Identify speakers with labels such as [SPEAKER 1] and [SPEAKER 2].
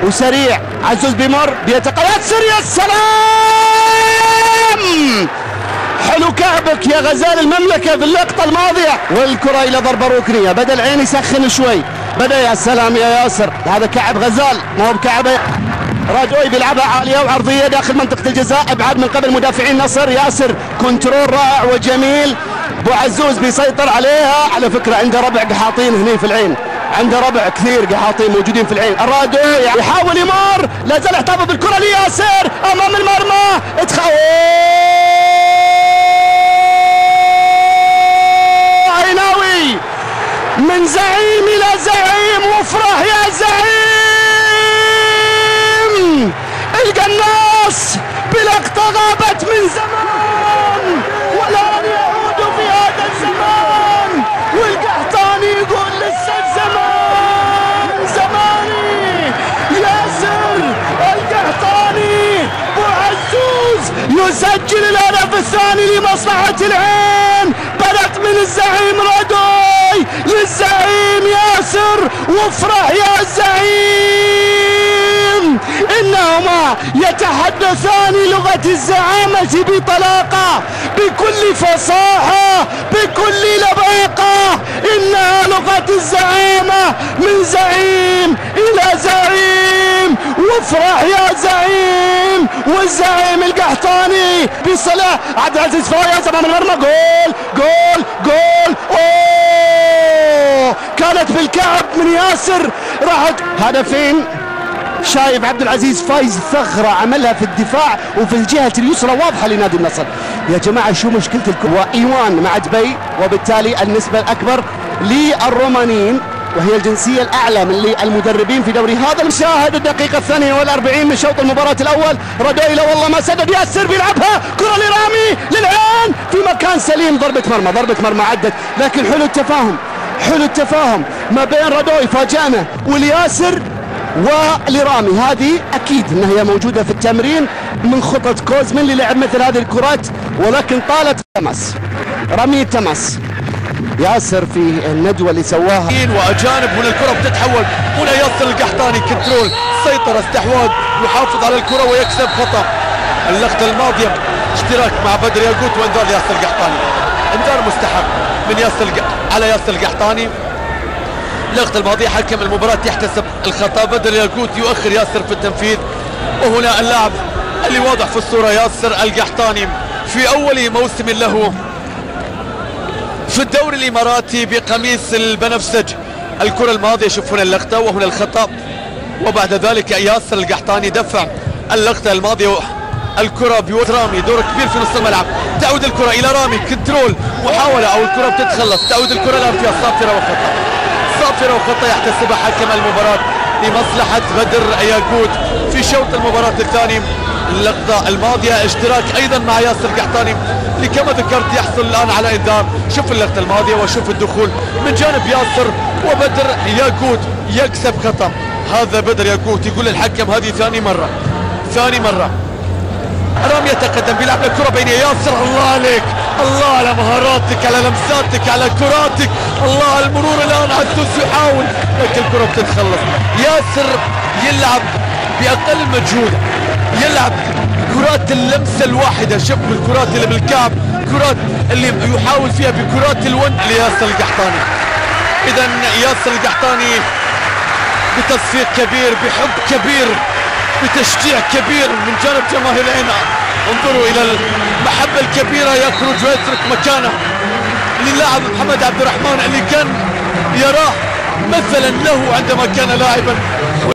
[SPEAKER 1] وسريع. عزوز بيمر ياسر، يا سلام، حلو كعبك يا غزال المملكة في اللقطة الماضية. والكرة إلى ضربة ركنية. بدأ العين يسخن شوي، بدأ. يا سلام يا ياسر، هذا كعب غزال ما هو بكعب رادوي. بيلعبها عالية وعرضية داخل منطقة الجزاء، ابعاد من قبل مدافعين نصر. ياسر كنترول رائع وجميل. ابو عزوز بيسيطر عليها. على فكرة عنده ربع قحاطين هنا في العين، عنده ربع كثير قحاطين موجودين في العين. الرادوي يحاول يمر، لا زال احتفظ بالكرة لياسر امام المرمى. عيناوي من زعيم الى زعيم، وافرح يا زعيم. القناص بلقطة غابت من زمان والآن يعود في هذا الزمان، والقحطاني يقول لسه الزمان زماني. ياسر القحطاني ابو عزوز يسجل الهدف الثاني لمصلحة العين. بدأت من الزعيم رادوي للزعيم ياسر، وافرح يا زعيم. إنهما يتحدثان لغة الزعامة بطلاقة، بكل فصاحة، بكل لباقة. إنها لغة الزعامة من زعيم إلى زعيم، وافرح يا زعيم. والزعيم القحطاني بصلاح عبد العزيز فايز أمام المرمى. جول جول جول. أوه، كانت بالكعب من ياسر، راحت هدفين. شايف عبد العزيز فايز ثغرة عملها في الدفاع وفي الجهة اليسرى واضحة لنادي النصر. يا جماعة شو مشكلة الكرة؟ وإيوان مع دبي، وبالتالي النسبة الأكبر للرومانيين، وهي الجنسية الأعلى من المدربين في دوري هذا. المشاهد الدقيقة 42 من شوط المباراة الأول. رادوي لا والله ما سدد. ياسر بيلعبها كرة لرامي للعين في مكان سليم. ضربة مرمى عدت، لكن حلو التفاهم ما بين رادوي فاجأنا والياسر ولرامي. هذه اكيد انها هي موجوده في التمرين من خطط كوزمن للعب مثل هذه الكرات، ولكن طالت رمي التماس. ياسر في الندوه اللي سواها
[SPEAKER 2] واجانب. هنا الكره بتتحول، هنا ياسر القحطاني كنترول، سيطره، استحواذ، يحافظ على الكره ويكسب خطا. اللقطه الماضيه اشتراك مع بدر ياقوت وانذار ياسر القحطاني، انذار مستحق من على ياسر القحطاني. اللقطة الماضية حكم المباراة يحتسب الخطأ. بدر ياقوت يؤخر ياسر في التنفيذ. وهنا اللاعب اللي واضح في الصورة ياسر القحطاني في أول موسم له في الدوري الإماراتي بقميص البنفسج. الكرة الماضية، شوف هنا اللقطة وهنا الخطأ، وبعد ذلك ياسر القحطاني دفع اللقطة الماضية. الكرة بيد رامي، دور كبير في نص الملعب. تعود الكرة إلى رامي، كنترول، محاولة أو الكرة بتتخلص. تعود الكرة الآن فيها صافرة وخطأ يحتسبها حكم المباراة لمصلحة بدر ياقوت في شوط المباراة الثاني. اللقطة الماضية اشتراك أيضا مع ياسر القحطاني اللي كما ذكرت يحصل الآن على إنذار. شوف اللقطة الماضية وشوف الدخول من جانب ياسر، وبدر ياقوت يكسب خطأ. هذا بدر ياقوت يقول الحكم هذه ثاني مرة. رامي يتقدم، بيلعب الكرة بين ياسر. الله عليك، الله على مهاراتك، على لمساتك، على كراتك، الله على المرور. الآن عزوز يحاول لكن الكرة بتتخلص. ياسر يلعب بأقل مجهود، يلعب كرات اللمسة الواحدة. شوف الكرات اللي بالكعب، كرات اللي يحاول فيها بكرات الون لياسر القحطاني. إذا ياسر القحطاني بتصفيق كبير، بحب كبير، بتشجيع كبير من جانب جماهير العين. انظروا الى المحبه الكبيره، يخرج ويترك مكانه للاعب محمد عبد الرحمن اللي كان يراه مثلا له عندما كان لاعبا.